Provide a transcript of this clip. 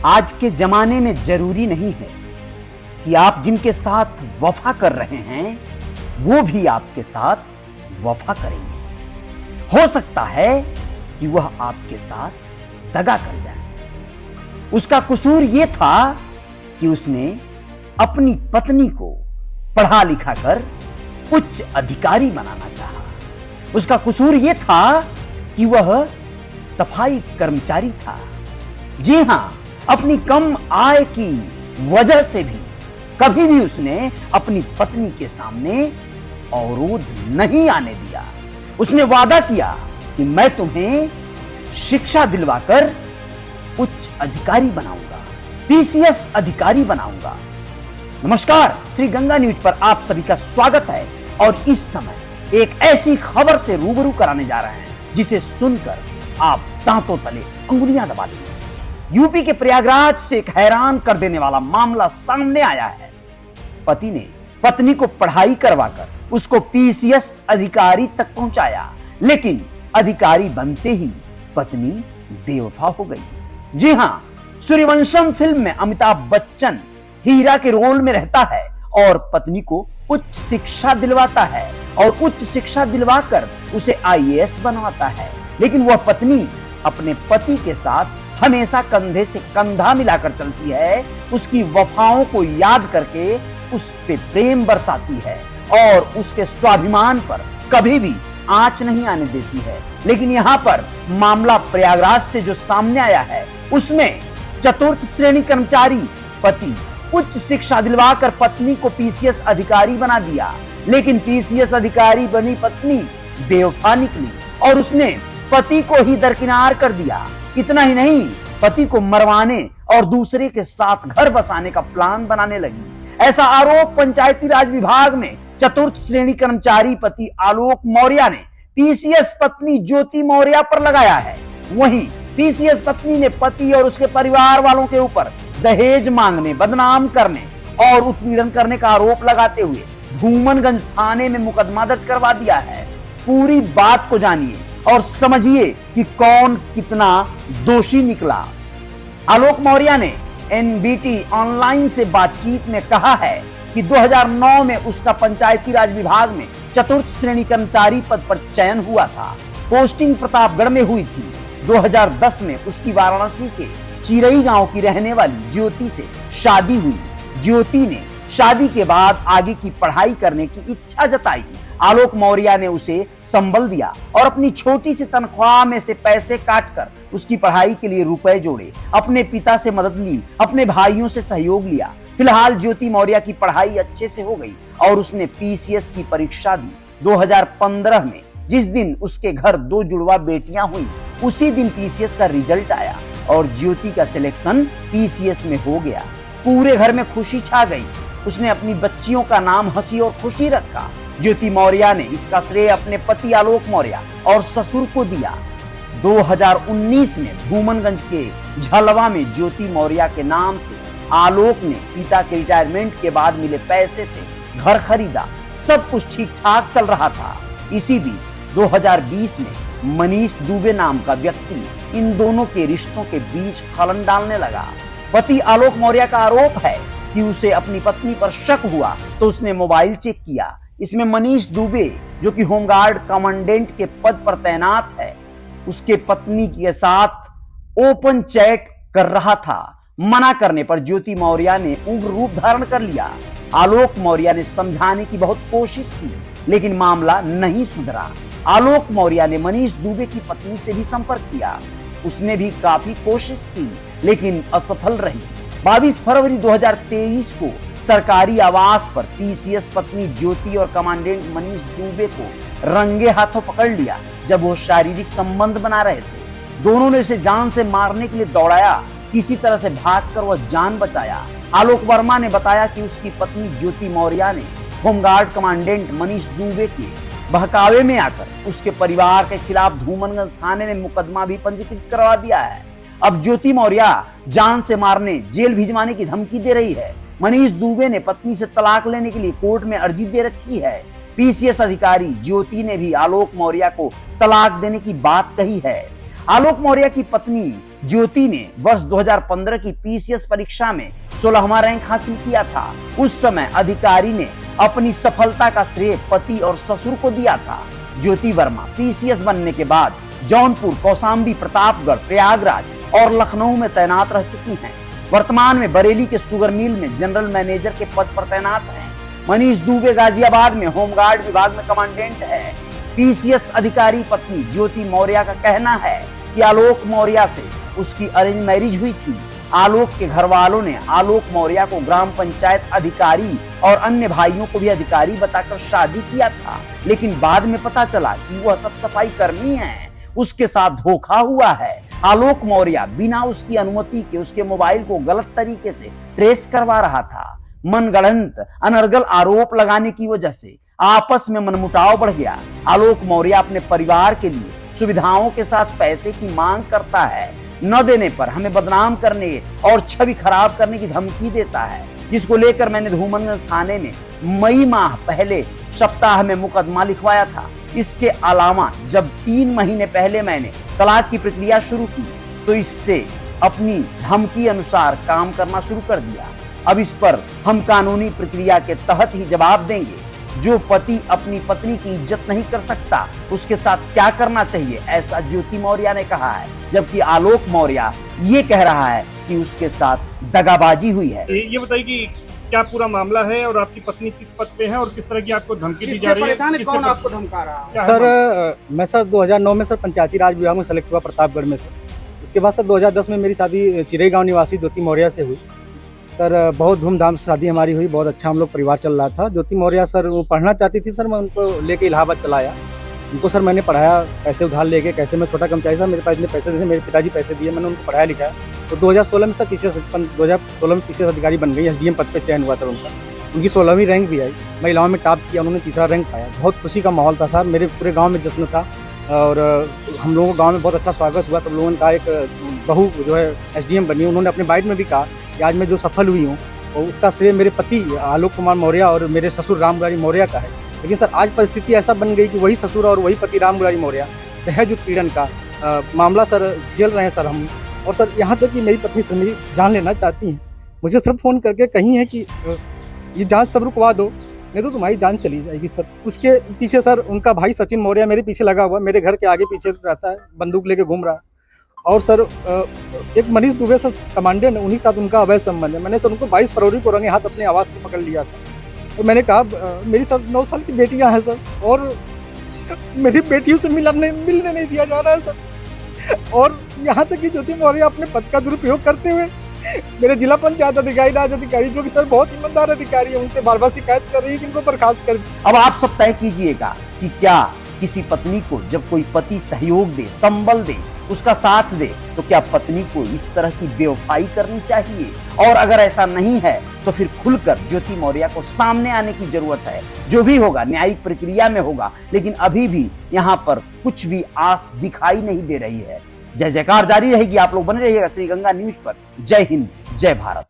आज के जमाने में जरूरी नहीं है कि आप जिनके साथ वफा कर रहे हैं वो भी आपके साथ वफा करेंगे। हो सकता है कि वह आपके साथ दगा कर जाए। उसका कसूर यह था कि उसने अपनी पत्नी को पढ़ा लिखा कर उच्च अधिकारी बनाना चाहा। उसका कसूर यह था कि वह सफाई कर्मचारी था। जी हां, अपनी कम आय की वजह से भी कभी भी उसने अपनी पत्नी के सामने अवरोध नहीं आने दिया। उसने वादा किया कि मैं तुम्हें शिक्षा दिलवाकर उच्च अधिकारी बनाऊंगा, पीसीएस अधिकारी बनाऊंगा। नमस्कार, श्री गंगा न्यूज पर आप सभी का स्वागत है और इस समय एक ऐसी खबर से रूबरू कराने जा रहे हैं जिसे सुनकर आप दांतों तले अंगुलियां दबा देंगे। यूपी के प्रयागराज से एक हैरान कर देने वाला मामला सामने आया है। पति ने पत्नी को पढ़ाई करवाकर उसको पीसीएस अधिकारी तक पहुंचाया, लेकिन अधिकारी बनते ही पत्नी बेवफा हो गई। जी हां, सूर्यवंशम फिल्म में अमिताभ बच्चन हीरा के रोल में रहता है और पत्नी को उच्च शिक्षा दिलवाता है और उच्च शिक्षा दिलवाकर उसे आईएएस बनवाता है। लेकिन वह पत्नी अपने पति के साथ हमेशा कंधे से कंधा मिलाकर चलती है, उसकी वफाओं को याद करके उस पे प्रेम बरसाती है और उसके स्वाभिमान पर कभी भी आंच नहीं आने देती है। लेकिन यहाँ पर मामला प्रयागराज से जो सामने आया है उसमें चतुर्थ श्रेणी कर्मचारी पति उच्च शिक्षा दिलवाकर पत्नी को पीसीएस अधिकारी बना दिया, लेकिन पीसीएस अधिकारी बनी पत्नी बेवफा निकली और उसने पति को ही दरकिनार कर दिया। इतना ही नहीं, पति को मरवाने और दूसरे के साथ घर बसाने का प्लान बनाने लगी। ऐसा आरोप पंचायती राज विभाग में चतुर्थ श्रेणी कर्मचारी पति आलोक मौर्य ने पीसीएस पत्नी ज्योति मौर्य पर लगाया है। वहीं पीसीएस पत्नी ने पति और उसके परिवार वालों के ऊपर दहेज मांगने, बदनाम करने और उत्पीड़न करने का आरोप लगाते हुए धूमनगंज थाने में मुकदमा दर्ज करवा दिया है। पूरी बात को जानिए और समझिए कि कौन कितना दोषी निकला। आलोक मौर्य ने एनबीटी ऑनलाइन से बातचीत में कहा है कि 2009 में उसका पंचायती राज विभाग में चतुर्थ श्रेणी कर्मचारी पद पर चयन हुआ था। पोस्टिंग प्रतापगढ़ में हुई थी। 2010 में उसकी वाराणसी के चिरई गांव की रहने वाली ज्योति से शादी हुई। ज्योति ने शादी के बाद आगे की पढ़ाई करने की इच्छा जताई। आलोक मौर्य ने उसे संबल दिया और अपनी छोटी सी तनख्वाह में से पैसे काटकर उसकी पढ़ाई के लिए रुपए जोड़े, अपने पिता से मदद ली, अपने भाइयों से सहयोग लिया। फिलहाल ज्योति मौर्य की पढ़ाई अच्छे से हो गई और उसने पीसीएस की परीक्षा दी। 2015 में जिस दिन उसके घर 2 जुड़वा बेटियां हुई, उसी दिन पीसीएस का रिजल्ट आया और ज्योति का सिलेक्शन पीसीएस में हो गया। पूरे घर में खुशी छा गई। उसने अपनी बच्चियों का नाम हंसी और खुशी रखा। ज्योति मौर्य ने इसका श्रेय अपने पति आलोक मौर्य और ससुर को दिया। 2019 में धूमनगंज के झलवा में ज्योति मौर्य के नाम से आलोक ने पिता के रिटायरमेंट के बाद मिले पैसे से घर खरीदा। सब कुछ ठीक ठाक चल रहा था। इसी बीच 2020 में मनीष दुबे नाम का व्यक्ति इन दोनों के रिश्तों के बीच खलन डालने लगा। पति आलोक मौर्य का आरोप है कि उसे अपनी पत्नी पर शक हुआ तो उसने मोबाइल चेक किया। इसमें मनीष दुबे, जो कि होमगार्ड कमांडेंट के पद पर तैनात है, उसके पत्नी के साथ ओपन चैट कर रहा था। मना करने पर ज्योति मौर्य ने उग्र रूप धारण कर लिया। आलोक मौर्य ने समझाने की बहुत कोशिश की, लेकिन मामला नहीं सुधरा। आलोक मौर्य ने मनीष दुबे की पत्नी से भी संपर्क किया। उसने भी काफी कोशिश की, लेकिन असफल रही। 22 फरवरी 2023 को सरकारी आवास पर पीसीएस पत्नी ज्योति और कमांडेंट मनीष दुबे को रंगे हाथों पकड़ लिया जब वो शारीरिक संबंध बना रहे थे। दोनों ने उसे जान से मारने के लिए दौड़ाया। किसी तरह से भागकर वह जान बचाया। आलोक वर्मा ने बताया कि उसकी पत्नी ज्योति मौर्य ने होमगार्ड कमांडेंट मनीष दुबे के बहकावे में आकर उसके परिवार के खिलाफ धूमनगंज थाने में मुकदमा भी पंजीकृत करवा दिया है। अब ज्योति मौर्य जान से मारने, जेल भिजवाने की धमकी दे रही है। मनीष दुबे ने पत्नी से तलाक लेने के लिए कोर्ट में अर्जी दे रखी है। पीसीएस अधिकारी ज्योति ने भी आलोक मौर्य को तलाक देने की बात कही है। आलोक मौर्य की पत्नी ज्योति ने वर्ष 2015 की पीसीएस परीक्षा में 16वां रैंक हासिल किया था। उस समय अधिकारी ने अपनी सफलता का श्रेय पति और ससुर को दिया था। ज्योति वर्मा पीसीएस बनने के बाद जौनपुर, कौशाम्बी, प्रतापगढ़, प्रयागराज और लखनऊ में तैनात रह चुकी हैं। वर्तमान में बरेली के शुगर मिल में जनरल मैनेजर के पद पर तैनात हैं। मनीष दुबे गाजियाबाद में होमगार्ड विभाग में कमांडेंट है। पीसीएस अधिकारी पत्नी ज्योति मौर्य का कहना है कि आलोक मौर्य से उसकी अरेंज मैरिज हुई थी। आलोक के घर वालों ने आलोक मौर्य को ग्राम पंचायत अधिकारी और अन्य भाइयों को भी अधिकारी बताकर शादी किया था, लेकिन बाद में पता चला कि वह सब सफाई कर्मी है। उसके साथ धोखा हुआ है। आलोक मौर्य बिना उसकी अनुमति के उसके मोबाइल को गलत तरीके से ट्रेस करवा रहा था। मनगढ़ंत अनर्गल आरोप लगाने की वजह से आपस में मनमुटाव बढ़ गया। आलोक मौर्य अपने परिवार के लिए सुविधाओं के साथ पैसे की मांग करता है। न देने पर हमें बदनाम करने और छवि खराब करने की धमकी देता है, जिसको लेकर मैंने धूमनगंज थाने में मई माह पहले सप्ताह में मुकदमा लिखवाया था। इसके अलावा जब 3 महीने पहले मैंने तलाक की प्रक्रिया शुरू की तो इससे अपनी धमकी अनुसार काम करना शुरू कर दिया। अब इस पर हम कानूनी प्रक्रिया के तहत ही जवाब देंगे। जो पति अपनी पत्नी की इज्जत नहीं कर सकता उसके साथ क्या करना चाहिए, ऐसा ज्योति मौर्य ने कहा है, जबकि आलोक मौर्य ये कह रहा है कि उसके साथ दगाबाजी हुई है। ये बताइए कि क्या पूरा मामला है और आपकी पत्नी किस पद पे है और किस तरह की आपको धमकी दी जा रही है? कौन आपको धमका रहा है? सर मैं सर 2009 में सर पंचायती राज विभाग में सेलेक्ट हुआ प्रतापगढ़ में सर। उसके बाद सर 2010 में मेरी शादी चिरई गांव निवासी ज्योति मौर्य से हुई। सर बहुत धूमधाम से शादी हमारी हुई, बहुत अच्छा हम लोग परिवार चल रहा था। ज्योति मौर्य सर वो पढ़ना चाहती थी सर, मैं उनको लेके इलाहाबाद चलाया। उनको सर मैंने पढ़ाया, पैसे उधार लेके। कैसे मैं छोटा कर्मचारी था, मेरे पास इतने पैसे थे, मेरे पिताजी पैसे दिए, मैंने उनको पढ़ाया लिखाया। तो 2016 में सर पीसीएस अधिकारी बन गई। एसडीएम पद पे चयन हुआ सर उनका। उनकी 16वीं रैंक भी आई। महिलाओं में टॉप किया, उन्होंने 3रा रैंक पाया। बहुत खुशी का माहौल था सर, मेरे पूरे गाँव में जश्न था और हम लोगों को गाँव में बहुत अच्छा स्वागत हुआ। सब लोगों ने कहा एक बहू जो है एसडीएम बनी। उन्होंने अपने बाइट में भी कहा कि आज मैं जो सफल हुई हूँ और उसका श्रेय मेरे पति आलोक कुमार मौर्य और मेरे ससुर राम मुरारी मौर्य का है। लेकिन सर आज परिस्थिति ऐसा बन गई कि वही ससुर और वही पति राम मुरारी मौर्य दहेज उत्पीड़न का मामला सर झेल रहे हैं सर हम। और सर यहाँ तक कि मेरी पत्नी सर मेरी जान लेना चाहती हैं। मुझे सर फ़ोन करके कही है कि ये जांच सब रुकवा दो, नहीं तो तुम्हारी जान चली जाएगी सर। उसके पीछे सर उनका भाई सचिन मौर्य मेरे पीछे लगा हुआ, मेरे घर के आगे पीछे रहता है, बंदूक लेके घूम रहा है। और सर एक मनीष दुबे सर कमांडेंट है, उन्हीं के साथ उनका अवैध संबंध है। मैंने सर उनको 22 फरवरी को रंगे हाथ अपने आवास पर पकड़ लिया था। तो मैंने कहा मेरी सर 9 साल की बेटियां हैं सर और मेरी बेटियों से मिलने नहीं दिया जा रहा है सर। और यहाँ तक कि ज्योति मौर्य अपने पद का दुरुपयोग करते हुए मेरे जिला पंचायत अधिकारी, राज अधिकारी जो कि सर बहुत ईमानदार अधिकारी है, उनसे बार बार शिकायत कर रही है कि इनको बर्खास्त कर। अब आप सब तय कीजिएगा कि क्या किसी पत्नी को जब कोई पति सहयोग दे, संबल दे, उसका साथ दे, तो क्या पत्नी को इस तरह की बेवफाई करनी चाहिए? और अगर ऐसा नहीं है तो फिर खुलकर ज्योति मौर्य को सामने आने की जरूरत है। जो भी होगा न्यायिक प्रक्रिया में होगा, लेकिन अभी भी यहाँ पर कुछ भी आस दिखाई नहीं दे रही है। जय जयकार जारी रहेगी। आप लोग बने रहिएगा श्री गंगा न्यूज पर। जय हिंद, जय भारत।